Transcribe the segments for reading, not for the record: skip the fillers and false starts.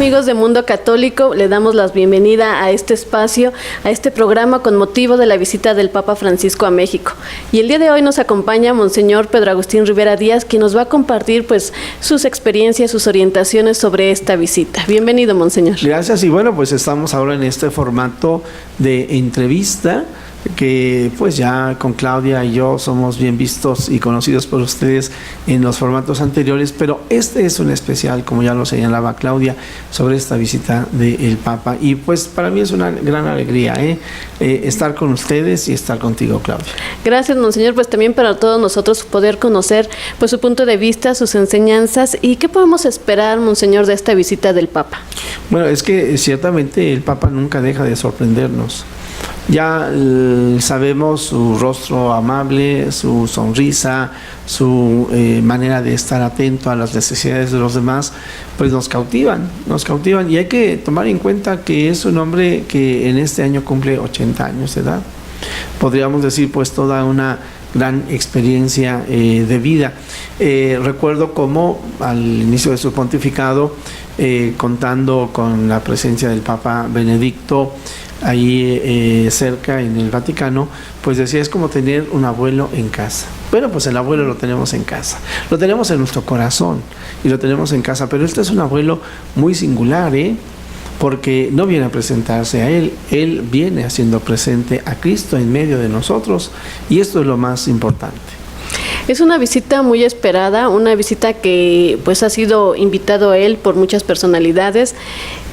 amigos de Mundo Católico? Le damos la bienvenida a este espacio, a este programa con motivo de la visita del Papa Francisco a México. Y el día de hoy nos acompaña Monseñor Pedro Agustín Rivera Díaz, quien nos va a compartir pues sus experiencias, sus orientaciones sobre esta visita. Bienvenido, Monseñor. Gracias, y bueno, pues estamos ahora en este formato de entrevista, que pues ya con Claudia y yo somos bien vistos y conocidos por ustedes en los formatos anteriores, pero este es un especial, como ya lo señalaba Claudia, sobre esta visita del Papa, y pues para mí es una gran alegría estar con ustedes y estar contigo, Claudia. Gracias, Monseñor, pues también para todos nosotros poder conocer pues su punto de vista, sus enseñanzas, y qué podemos esperar, Monseñor, de esta visita del Papa. Bueno, es que ciertamente el Papa nunca deja de sorprendernos. Ya sabemos su rostro amable, su sonrisa, su manera de estar atento a las necesidades de los demás, pues nos cautivan, y hay que tomar en cuenta que es un hombre que en este año cumple 80 años de edad. Podríamos decir pues toda una gran experiencia de vida. Recuerdo cómo al inicio de su pontificado, contando con la presencia del Papa Benedicto, ahí cerca en el Vaticano, pues decía, es como tener un abuelo en casa. Bueno, pues el abuelo lo tenemos en casa, lo tenemos en nuestro corazón y lo tenemos en casa, pero este es un abuelo muy singular, porque no viene a presentarse a él viene haciendo presente a Cristo en medio de nosotros, y esto es lo más importante. Es una visita muy esperada, una visita que pues ha sido invitado a él por muchas personalidades,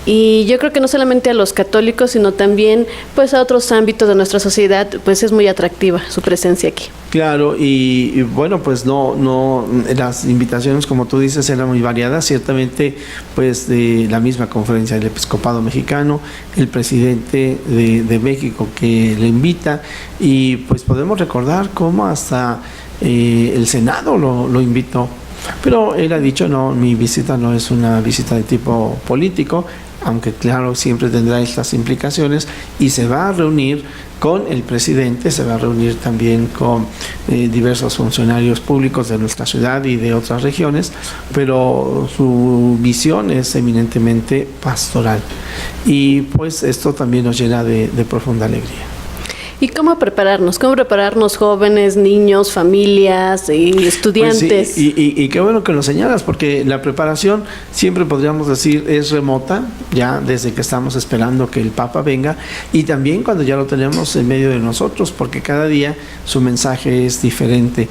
y yo creo que no solamente a los católicos, sino también pues a otros ámbitos de nuestra sociedad, pues es muy atractiva su presencia aquí. Claro, y bueno, pues no las invitaciones, como tú dices, eran muy variadas. Ciertamente, pues de la misma conferencia del Episcopado Mexicano, el presidente de México que le invita, y pues podemos recordar cómo hasta el Senado lo invitó. Pero él ha dicho, no, mi visita no es una visita de tipo político, aunque claro, siempre tendrá estas implicaciones, y se va a reunir con el presidente, se va a reunir también con diversos funcionarios públicos de nuestra ciudad y de otras regiones, pero su visión es eminentemente pastoral, y pues esto también nos llena de profunda alegría. ¿Y cómo prepararnos? ¿Cómo prepararnos jóvenes, niños, familias y estudiantes? Pues sí, y qué bueno que lo señalas, porque la preparación siempre podríamos decir es remota, ya desde que estamos esperando que el Papa venga, y también cuando ya lo tenemos en medio de nosotros, porque cada día su mensaje es diferente.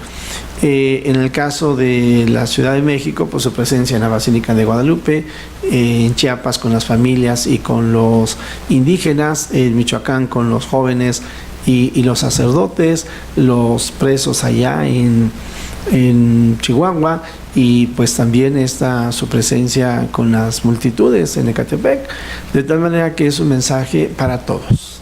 En el caso de la Ciudad de México, pues su presencia en la Basílica de Guadalupe, en Chiapas con las familias y con los indígenas, en Michoacán con los jóvenes y los sacerdotes, los presos allá en Chihuahua, y pues también está su presencia con las multitudes en Ecatepec, de tal manera que es un mensaje para todos.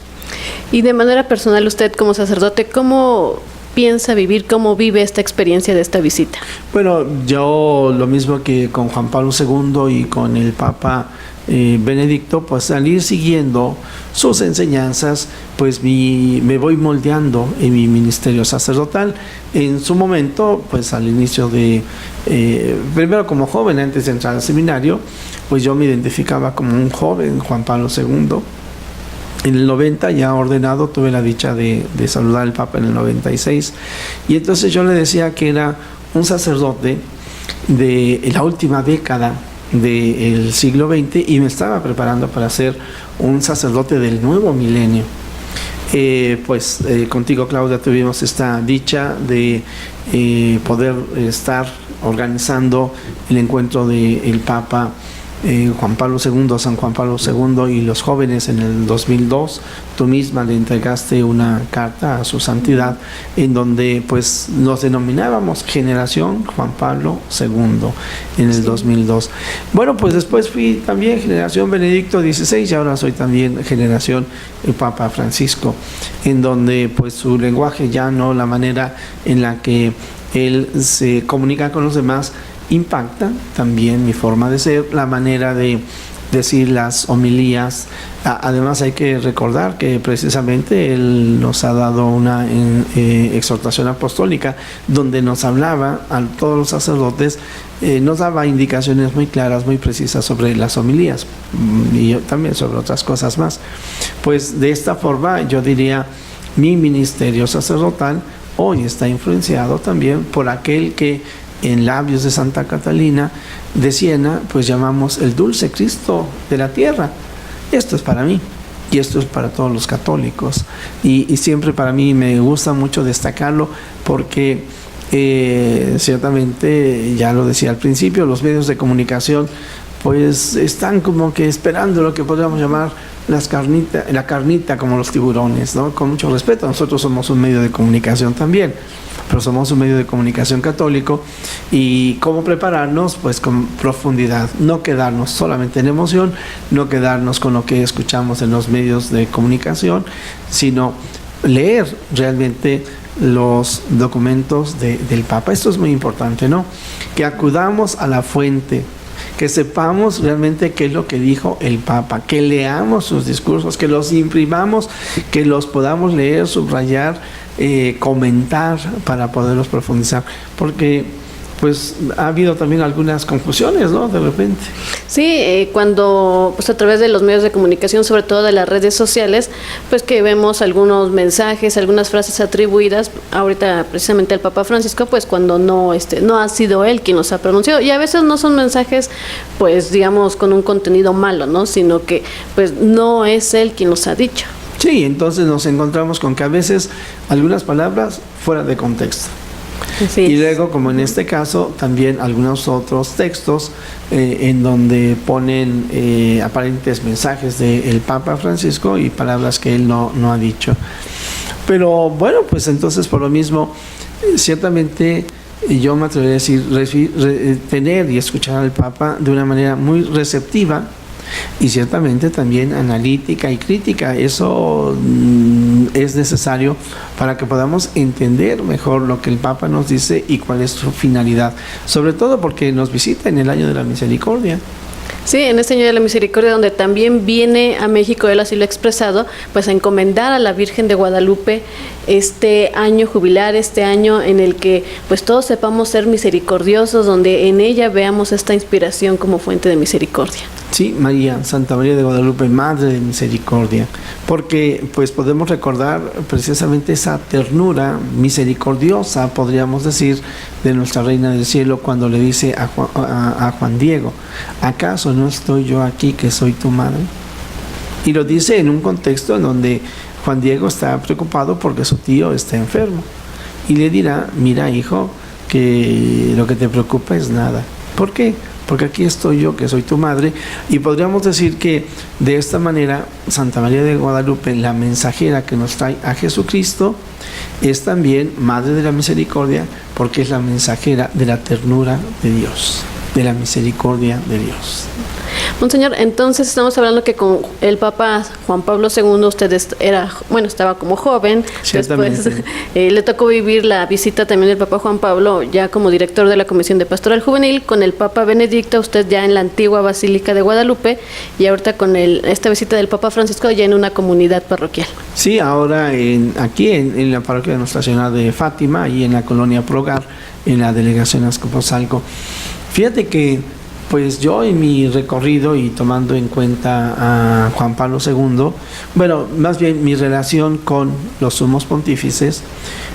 Y de manera personal, usted como sacerdote, ¿cómo piensa vivir, cómo vive esta experiencia de esta visita? Bueno, yo lo mismo que con Juan Pablo II y con el Papa Benedicto, pues al ir siguiendo sus enseñanzas, pues me voy moldeando en mi ministerio sacerdotal. En su momento, pues al inicio de, primero como joven, antes de entrar al seminario, pues yo me identificaba como un joven Juan Pablo II. En el 90, ya ordenado, tuve la dicha de saludar al Papa en el 96, y entonces yo le decía que era un sacerdote de la última década del siglo XX, y me estaba preparando para ser un sacerdote del nuevo milenio. Contigo, Claudia, tuvimos esta dicha de poder estar organizando el encuentro del Papa Juan Pablo II, San Juan Pablo II y los jóvenes en el 2002. Tú misma le entregaste una carta a su santidad en donde pues nos denominábamos Generación Juan Pablo II en el 2002. Bueno, pues después fui también Generación Benedicto XVI, y ahora soy también Generación el Papa Francisco, en donde pues su lenguaje llano, la manera en la que él se comunica con los demás, impacta también mi forma de ser, la manera de decir las homilías. Además hay que recordar que precisamente él nos ha dado una exhortación apostólica donde nos hablaba a todos los sacerdotes, nos daba indicaciones muy claras, muy precisas sobre las homilías y también sobre otras cosas más. Pues de esta forma yo diría, mi ministerio sacerdotal hoy está influenciado también por aquel que en labios de Santa Catalina de Siena pues llamamos el dulce Cristo de la tierra. Esto es para mí y esto es para todos los católicos y siempre para mí me gusta mucho destacarlo porque ciertamente, ya lo decía al principio, los medios de comunicación pues están como que esperando lo que podríamos llamar la carnita como los tiburones, ¿no? Con mucho respeto, nosotros somos un medio de comunicación también, pero somos un medio de comunicación católico y cómo prepararnos pues con profundidad, no quedarnos solamente en emoción, no quedarnos con lo que escuchamos en los medios de comunicación, sino leer realmente los documentos del Papa. Esto es muy importante, ¿no? Que acudamos a la fuente, que sepamos realmente qué es lo que dijo el Papa, que leamos sus discursos, que los imprimamos, que los podamos leer, subrayar, comentar para poderlos profundizar, porque pues ha habido también algunas confusiones, ¿no? De repente. Sí, cuando pues a través de los medios de comunicación, sobre todo de las redes sociales, pues que vemos algunos mensajes, algunas frases atribuidas ahorita precisamente al Papa Francisco, pues cuando no ha sido él quien los ha pronunciado, y a veces no son mensajes pues digamos con un contenido malo, ¿no? Sino que pues no es él quien los ha dicho. Sí, entonces nos encontramos con que a veces algunas palabras fuera de contexto. Sí. Y luego, como en este caso, también algunos otros textos en donde ponen aparentes mensajes del Papa Francisco y palabras que él no ha dicho. Pero bueno, pues entonces por lo mismo, ciertamente yo me atrevería a decir, tener y escuchar al Papa de una manera muy receptiva y ciertamente también analítica y crítica. Eso es necesario para que podamos entender mejor lo que el Papa nos dice y cuál es su finalidad, sobre todo porque nos visita en el año de la misericordia. Sí, en este año de la misericordia, donde también viene a México, él así lo ha expresado, pues a encomendar a la Virgen de Guadalupe este año jubilar, este año en el que pues todos sepamos ser misericordiosos, donde en ella veamos esta inspiración como fuente de misericordia. Sí, María, Santa María de Guadalupe, Madre de Misericordia, porque pues podemos recordar precisamente esa ternura misericordiosa, podríamos decir, de nuestra Reina del Cielo cuando le dice a Juan Diego, ¿acaso no estoy yo aquí que soy tu madre? Y lo dice en un contexto en donde Juan Diego está preocupado porque su tío está enfermo y le dirá, mira hijo, que lo que te preocupa es nada. ¿Por qué? Porque aquí estoy yo, que soy tu madre, y podríamos decir que de esta manera Santa María de Guadalupe, la mensajera que nos trae a Jesucristo, es también Madre de la Misericordia, porque es la mensajera de la ternura de Dios, de la misericordia de Dios. Monseñor, entonces estamos hablando que con el Papa Juan Pablo II usted estaba como joven, después le tocó vivir la visita también del Papa Juan Pablo ya como director de la Comisión de Pastoral Juvenil, con el Papa Benedicto, usted ya en la antigua Basílica de Guadalupe y ahorita con esta visita del Papa Francisco ya en una comunidad parroquial. Sí, ahora aquí en la parroquia de Nuestra Señora de Fátima y en la colonia Progar, en la delegación Azcapotzalco. Fíjate que pues yo en mi recorrido y tomando en cuenta a Juan Pablo II, bueno, más bien mi relación con los sumos pontífices,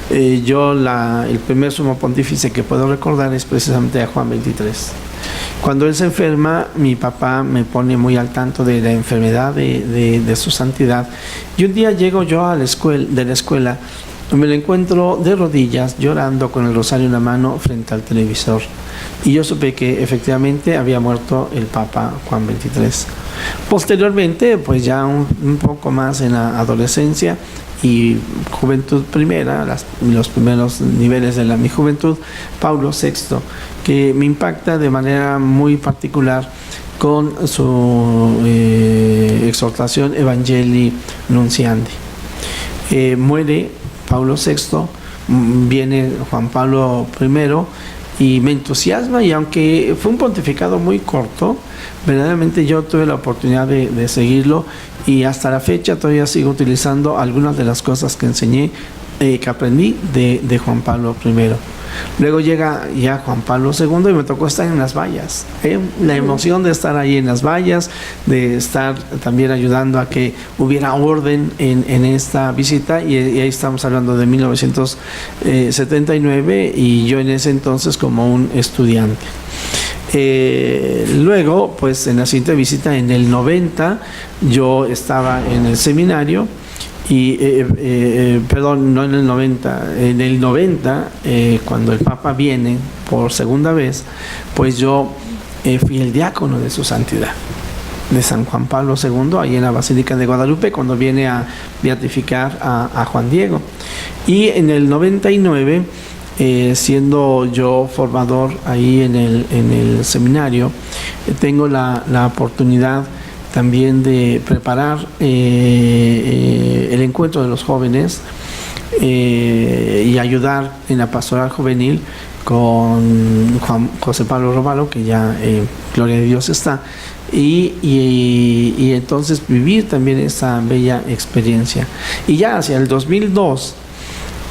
el primer sumo pontífice que puedo recordar es precisamente a Juan XXIII. Cuando él se enferma, mi papá me pone muy al tanto de la enfermedad de su santidad, y un día llego yo de la escuela, me lo encuentro de rodillas, llorando con el rosario en la mano frente al televisor. Y yo supe que efectivamente había muerto el Papa Juan XXIII. Posteriormente, pues ya un poco más en la adolescencia y juventud primera, los primeros niveles de mi juventud, Paulo VI, que me impacta de manera muy particular con su exhortación Evangelii Nunciandi. Muere Paulo VI, viene Juan Pablo I y me entusiasma, y aunque fue un pontificado muy corto, verdaderamente yo tuve la oportunidad de seguirlo, y hasta la fecha todavía sigo utilizando algunas de las cosas que enseñé, que aprendí de Juan Pablo I. Luego llega ya Juan Pablo II y me tocó estar en las vallas. La emoción de estar ahí en las vallas, de estar también ayudando a que hubiera orden en esta visita, y ahí estamos hablando de 1979, y yo en ese entonces como un estudiante. Luego, pues en la siguiente visita, en el 90, yo estaba en el seminario. Y, perdón, no en el 90, en el 90, cuando el Papa viene por segunda vez, pues yo fui el diácono de su santidad, de San Juan Pablo II, ahí en la Basílica de Guadalupe, cuando viene a beatificar a Juan Diego. Y en el 99, siendo yo formador ahí en el seminario, tengo la oportunidad también de preparar el encuentro de los jóvenes, y ayudar en la pastoral juvenil con Juan José Pablo Róbalo, que ya, gloria a Dios, está, y entonces vivir también esta bella experiencia. Y ya hacia el 2002,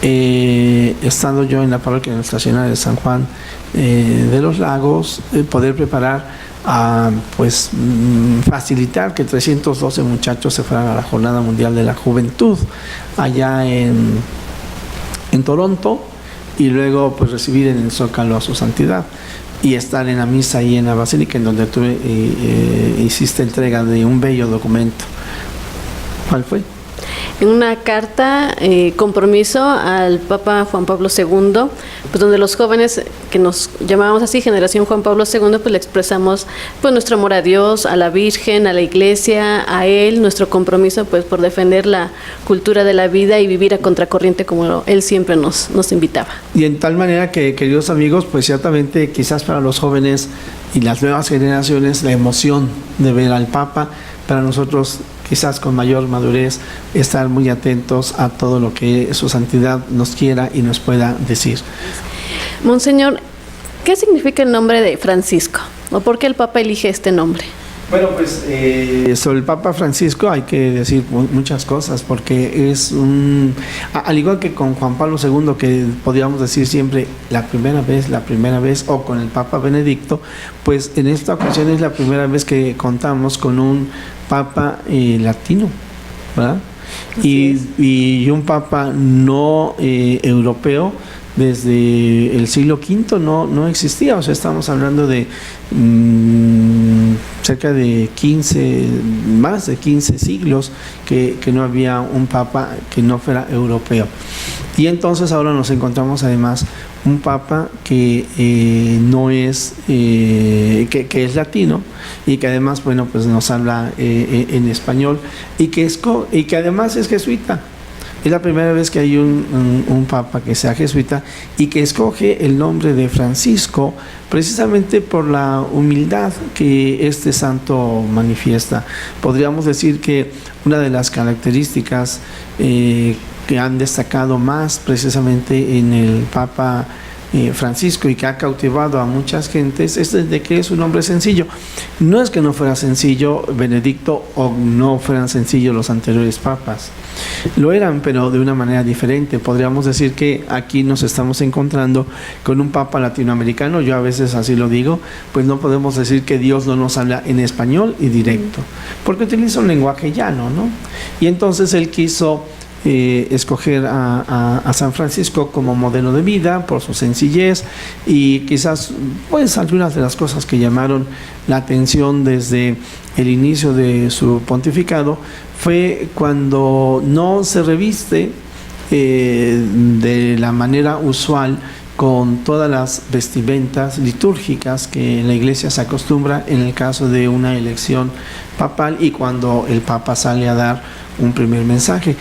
estando yo en la parroquia de Nuestra Señora de San Juan de los Lagos, poder preparar pues facilitar que 312 muchachos se fueran a la Jornada Mundial de la Juventud allá en Toronto, y luego pues recibir en el Zócalo a su santidad y estar en la misa ahí en la Basílica, en donde tú hiciste entrega de un bello documento. ¿Cuál fue? En una carta, compromiso al Papa Juan Pablo II, pues donde los jóvenes que nos llamábamos así, Generación Juan Pablo II, pues le expresamos pues nuestro amor a Dios, a la Virgen, a la Iglesia, a Él, nuestro compromiso pues por defender la cultura de la vida y vivir a contracorriente como Él siempre nos invitaba. Y en tal manera que, queridos amigos, pues ciertamente quizás para los jóvenes y las nuevas generaciones, la emoción de ver al Papa, para nosotros quizás con mayor madurez, estar muy atentos a todo lo que su santidad nos quiera y nos pueda decir. Monseñor, ¿qué significa el nombre de Francisco? ¿O por qué el Papa elige este nombre? Bueno, pues sobre el Papa Francisco hay que decir muchas cosas, porque es al igual que con Juan Pablo II, que podríamos decir siempre la primera vez, o con el Papa Benedicto, pues en esta ocasión es la primera vez que contamos con un Papa latino, ¿verdad? Y un Papa no europeo. Desde el siglo V no existía, o sea, estamos hablando de cerca de más de 15 siglos que no había un papa que no fuera europeo. Y entonces ahora nos encontramos además un papa que no es, que es latino, y que además, bueno, pues nos habla en español, y que además es jesuita. Es la primera vez que hay un papa que sea jesuita, y que escoge el nombre de Francisco precisamente por la humildad que este santo manifiesta. Podríamos decir que una de las características que han destacado más precisamente en el Papa Francisco, y que ha cautivado a muchas gentes, es de que es un hombre sencillo. No es que no fuera sencillo Benedicto, o no fueran sencillos los anteriores papas, lo eran, pero de una manera diferente. Podríamos decir que aquí nos estamos encontrando con un papa latinoamericano. Yo a veces así lo digo, pues no podemos decir que Dios no nos habla en español y directo, porque utiliza un lenguaje llano, ¿no? Y entonces él quiso escoger a San Francisco como modelo de vida por su sencillez, y quizás pues algunas de las cosas que llamaron la atención desde el inicio de su pontificado fue cuando no se reviste de la manera usual con todas las vestimentas litúrgicas que en la Iglesia se acostumbra en el caso de una elección papal, y cuando el Papa sale a dar un primer mensaje.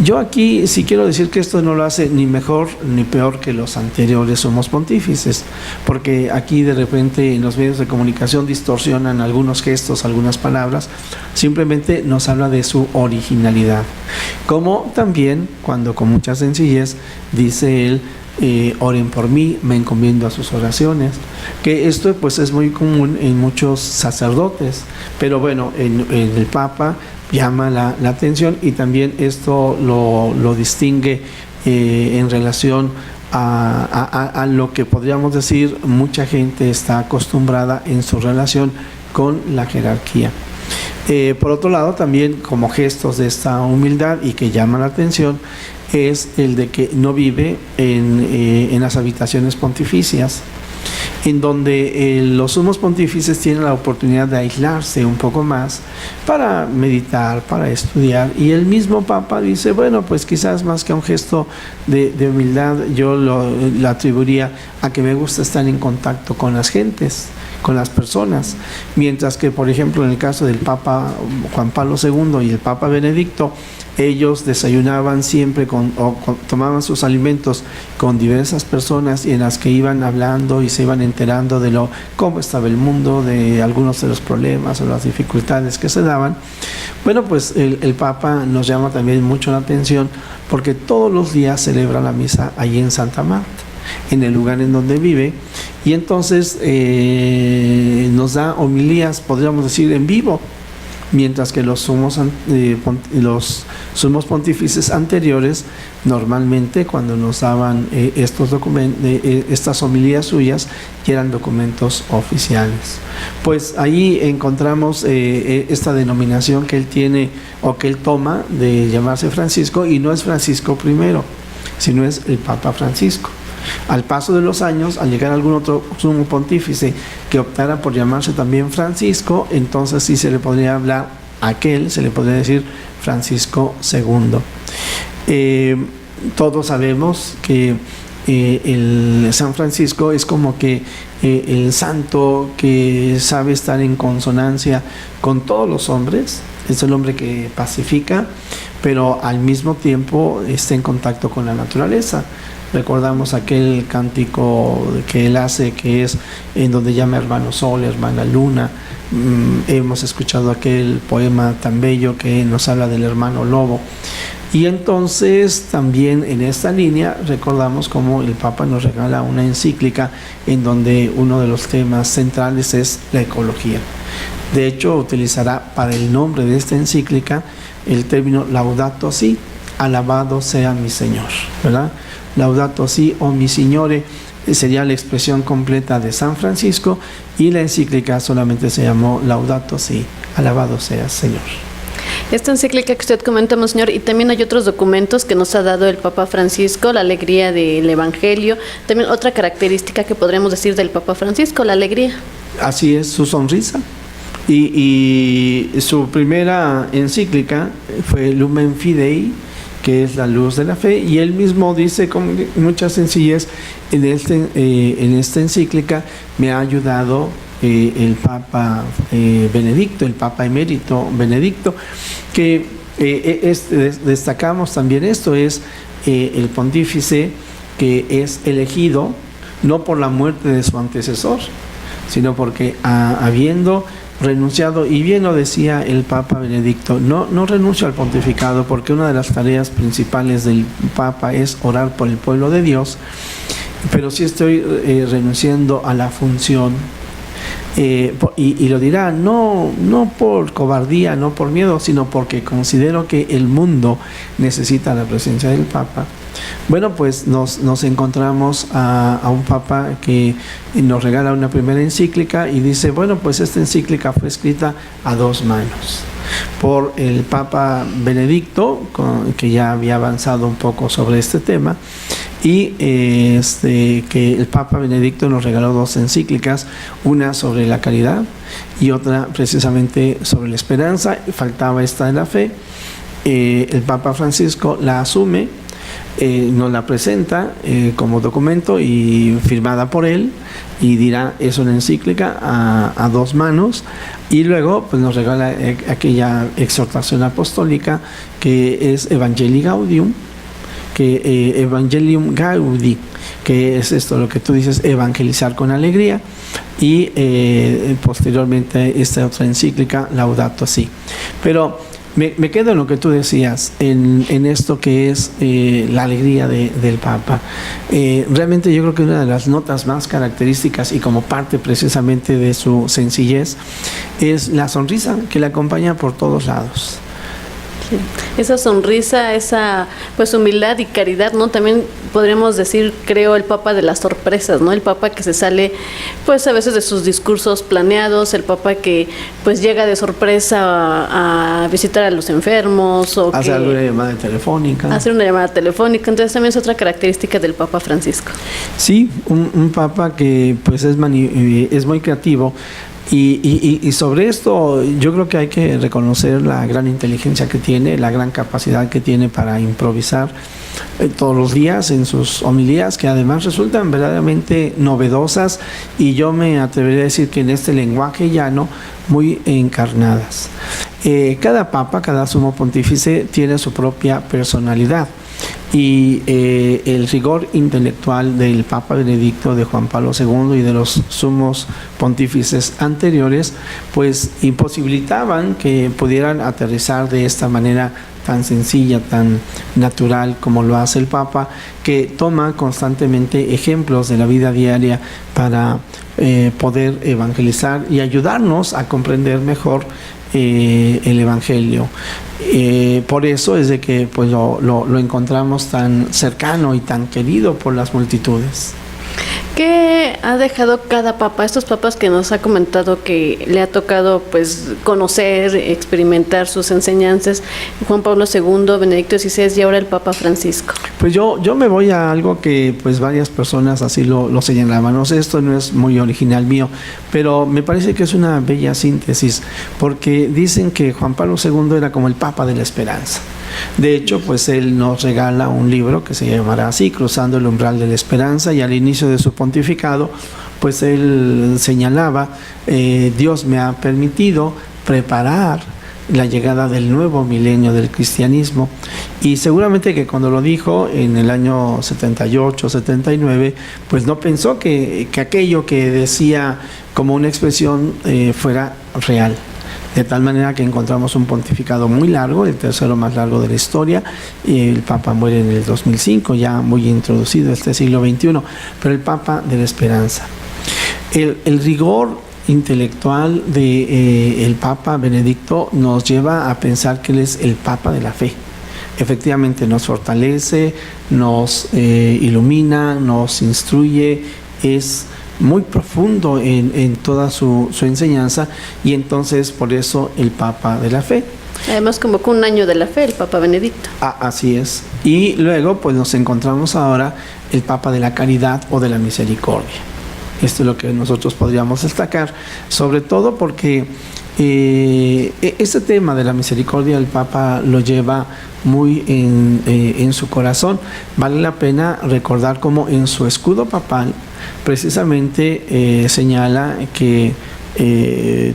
Yo aquí sí quiero decir que esto no lo hace ni mejor ni peor que los anteriores somos pontífices, porque aquí de repente en los medios de comunicación distorsionan algunos gestos, algunas palabras. Simplemente nos habla de su originalidad, como también cuando con mucha sencillez dice él oren por mí, me encomiendo a sus oraciones, que esto pues es muy común en muchos sacerdotes, pero bueno, en el Papa llama la atención, y también esto lo distingue en relación a lo que podríamos decir mucha gente está acostumbrada en su relación con la jerarquía. Por otro lado, también como gestos de esta humildad y que llama la atención, es el de que no vive en las habitaciones pontificias, en donde los sumos pontífices tienen la oportunidad de aislarse un poco más para meditar, para estudiar, y el mismo Papa dice, bueno, pues quizás más que un gesto de humildad, yo lo atribuiría a que me gusta estar en contacto con las gentes, con las personas, mientras que, por ejemplo, en el caso del Papa Juan Pablo II y el Papa Benedicto, ellos desayunaban siempre tomaban sus alimentos con diversas personas, y en las que iban hablando y se iban enterando de cómo estaba el mundo, de algunos de los problemas o las dificultades que se daban. Bueno, pues el Papa nos llama también mucho la atención, porque todos los días celebra la misa allí en Santa Marta, en el lugar en donde vive, y entonces nos da homilías, podríamos decir, en vivo, mientras que los sumos pontífices anteriores, normalmente cuando nos daban estas homilías suyas, ya eran documentos oficiales. Pues ahí encontramos esta denominación que él tiene, o que él toma, de llamarse Francisco, y no es Francisco I, sino es el Papa Francisco. Al paso de los años, al llegar algún otro sumo pontífice que optara por llamarse también Francisco, entonces sí se le podría hablar se le podría decir Francisco II. Todos sabemos que el San Francisco es como que el santo que sabe estar en consonancia con todos los hombres, es el hombre que pacifica, pero al mismo tiempo está en contacto con la naturaleza. Recordamos aquel cántico que él hace, que es en donde llama hermano sol, hermana luna. Hemos escuchado aquel poema tan bello que nos habla del hermano lobo. Y entonces también en esta línea recordamos cómo el Papa nos regala una encíclica en donde uno de los temas centrales es la ecología. De hecho, utilizará para el nombre de esta encíclica el término Laudato Si, alabado sea mi Señor, ¿verdad? Laudato Si, o mi Signore, sería la expresión completa de San Francisco, y la encíclica solamente se llamó Laudato Si, alabado sea Señor. Esta encíclica que usted comenta, Monseñor, y también hay otros documentos que nos ha dado el Papa Francisco, la alegría del Evangelio, también otra característica que podríamos decir del Papa Francisco, la alegría. Así es, su sonrisa. Y su primera encíclica fue Lumen Fidei, que es la luz de la fe, y él mismo dice con mucha sencillez, en esta encíclica me ha ayudado el Papa Benedicto, el Papa emérito Benedicto, que destacamos también esto, es el pontífice que es elegido no por la muerte de su antecesor, sino porque habiendo renunciado, y bien lo decía el Papa Benedicto, no renuncio al pontificado, porque una de las tareas principales del Papa es orar por el pueblo de Dios, pero sí estoy renunciando a la función, y lo dirá no por cobardía, no por miedo, sino porque considero que el mundo necesita la presencia del Papa. Bueno, pues nos encontramos a un Papa que nos regala una primera encíclica y dice, bueno, pues esta encíclica fue escrita a dos manos por el Papa Benedicto, que ya había avanzado un poco sobre este tema, y que el Papa Benedicto nos regaló dos encíclicas, una sobre la caridad y otra precisamente sobre la esperanza. Faltaba esta de la fe. El Papa Francisco la asume, nos la presenta como documento y firmada por él, y dirá, es una encíclica a dos manos, y luego pues nos regala aquella exhortación apostólica que es Evangelii Gaudium, Evangelium Gaudi, que es esto lo que tú dices, evangelizar con alegría, y posteriormente esta otra encíclica, Laudato Si. Pero Me quedo en lo que tú decías, en esto que es la alegría del Papa. Realmente yo creo que una de las notas más características y como parte precisamente de su sencillez es la sonrisa que le acompaña por todos lados. Sí. Esa sonrisa, esa pues humildad y caridad, ¿no? También podríamos decir, creo, el Papa de las sorpresas, ¿no? El Papa que se sale pues a veces de sus discursos planeados, el Papa que pues llega de sorpresa a visitar a los enfermos o hacer una llamada telefónica. Hacer una llamada telefónica, entonces también es otra característica del Papa Francisco. Sí, un Papa que pues es muy creativo. Y sobre esto yo creo que hay que reconocer la gran inteligencia que tiene, la gran capacidad que tiene para improvisar todos los días en sus homilías, que además resultan verdaderamente novedosas y yo me atrevería a decir que en este lenguaje llano muy encarnadas. Cada papa, cada sumo pontífice tiene su propia personalidad. Y el rigor intelectual del Papa Benedicto, de Juan Pablo II y de los sumos pontífices anteriores, pues imposibilitaban que pudieran aterrizar de esta manera tan sencilla, tan natural como lo hace el Papa, que toma constantemente ejemplos de la vida diaria para poder evangelizar y ayudarnos a comprender mejor el Evangelio. Por eso es de que pues lo encontramos tan cercano y tan querido por las multitudes. ¿Qué ha dejado cada papa? Estos papas que nos ha comentado que le ha tocado pues conocer, experimentar sus enseñanzas, Juan Pablo II, Benedicto XVI y ahora el Papa Francisco. Pues yo me voy a algo que pues varias personas así lo señalaban. No sé, esto no es muy original mío, pero me parece que es una bella síntesis, porque dicen que Juan Pablo II era como el Papa de la esperanza. De hecho, pues él nos regala un libro que se llamará así, Cruzando el umbral de la esperanza, y al inicio de su pontificado, pues él señalaba, Dios me ha permitido preparar la llegada del nuevo milenio del cristianismo, y seguramente que cuando lo dijo en el año 78, 79, pues no pensó que aquello que decía como una expresión fuera real. De tal manera que encontramos un pontificado muy largo, el tercero más largo de la historia, y el Papa muere en el 2005, ya muy introducido este siglo XXI, pero el Papa de la esperanza. El rigor intelectual del Papa Benedicto nos lleva a pensar que él es el Papa de la fe. Efectivamente nos fortalece, nos ilumina, nos instruye, es muy profundo en toda su enseñanza, y entonces por eso el Papa de la fe. Además convocó un año de la fe el Papa Benedicto. Así es. Y luego pues nos encontramos ahora el Papa de la caridad o de la misericordia. Esto es lo que nosotros podríamos destacar, sobre todo porque este tema de la misericordia el Papa lo lleva muy en su corazón. Vale la pena recordar cómo en su escudo papal precisamente señala que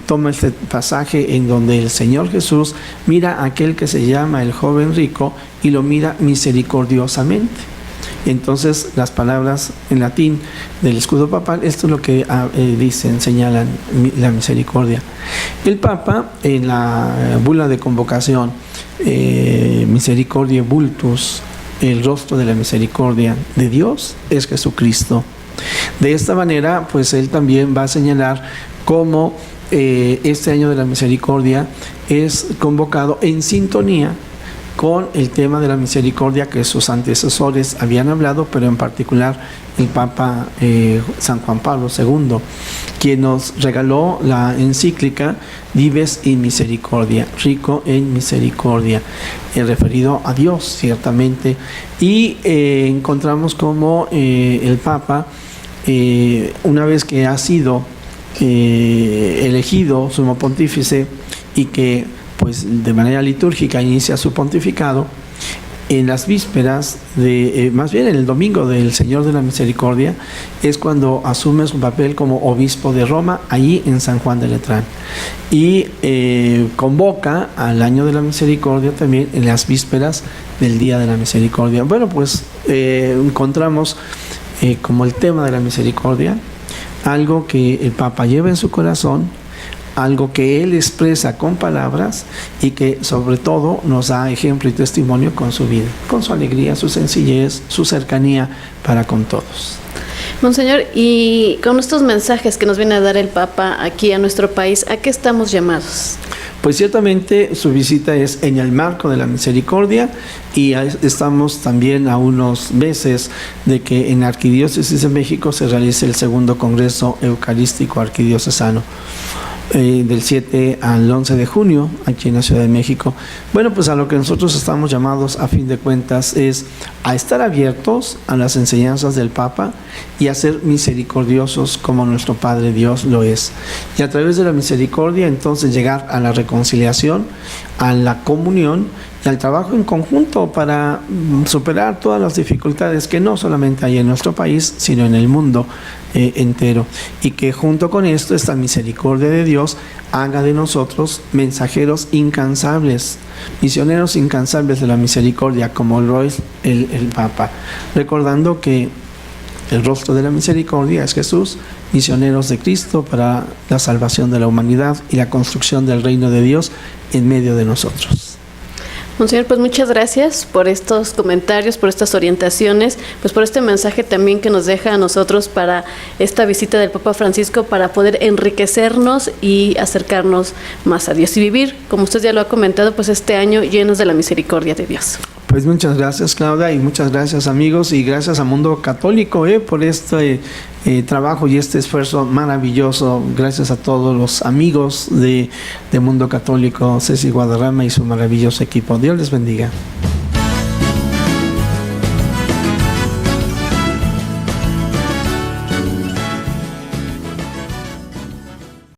toma este pasaje en donde el Señor Jesús mira a aquel que se llama el joven rico y lo mira misericordiosamente. Entonces las palabras en latín del escudo papal, esto es lo que dicen, señalan la misericordia. El Papa en la bula de convocación Misericordiae Vultus, el rostro de la misericordia de Dios es Jesucristo. De esta manera pues él también va a señalar cómo este año de la misericordia es convocado en sintonía con el tema de la misericordia que sus antecesores habían hablado, pero en particular el Papa San Juan Pablo II, quien nos regaló la encíclica Dives in Misericordia, rico en misericordia, referido a Dios ciertamente, y encontramos como el Papa, una vez que ha sido elegido sumo pontífice y que pues de manera litúrgica inicia su pontificado, en las vísperas más bien en el domingo del Señor de la Misericordia, es cuando asume su papel como obispo de Roma, allí en San Juan de Letrán, y convoca al año de la misericordia también en las vísperas del Día de la Misericordia. Bueno, pues encontramos como el tema de la misericordia algo que el Papa lleva en su corazón, algo que Él expresa con palabras y que sobre todo nos da ejemplo y testimonio con su vida, con su alegría, su sencillez, su cercanía para con todos. Monseñor, y con estos mensajes que nos viene a dar el Papa aquí a nuestro país, ¿a qué estamos llamados? Pues ciertamente su visita es en el marco de la misericordia y estamos también a unos meses de que en la Arquidiócesis de México se realice el segundo Congreso Eucarístico Arquidiocesano. Del 7 al 11 de junio, aquí en la Ciudad de México. Bueno, pues a lo que nosotros estamos llamados a fin de cuentas es a estar abiertos a las enseñanzas del Papa y a ser misericordiosos como nuestro Padre Dios lo es. Y a través de la misericordia entonces llegar a la reconciliación, a la comunión y al trabajo en conjunto para superar todas las dificultades que no solamente hay en nuestro país, sino en el mundo entero. Y que junto con esto, esta misericordia de Dios haga de nosotros mensajeros incansables, misioneros incansables de la misericordia, como lo es el Papa. Recordando que el rostro de la misericordia es Jesús, misioneros de Cristo para la salvación de la humanidad y la construcción del reino de Dios en medio de nosotros. Monseñor, pues muchas gracias por estos comentarios, por estas orientaciones, pues por este mensaje también que nos deja a nosotros para esta visita del Papa Francisco, para poder enriquecernos y acercarnos más a Dios y vivir, como usted ya lo ha comentado, pues este año llenos de la misericordia de Dios. Pues muchas gracias, Claudia, y muchas gracias, amigos, y gracias a Mundo Católico por este trabajo y este esfuerzo maravilloso. Gracias a todos los amigos de Mundo Católico, Ceci Guadarrama y su maravilloso equipo. Dios les bendiga.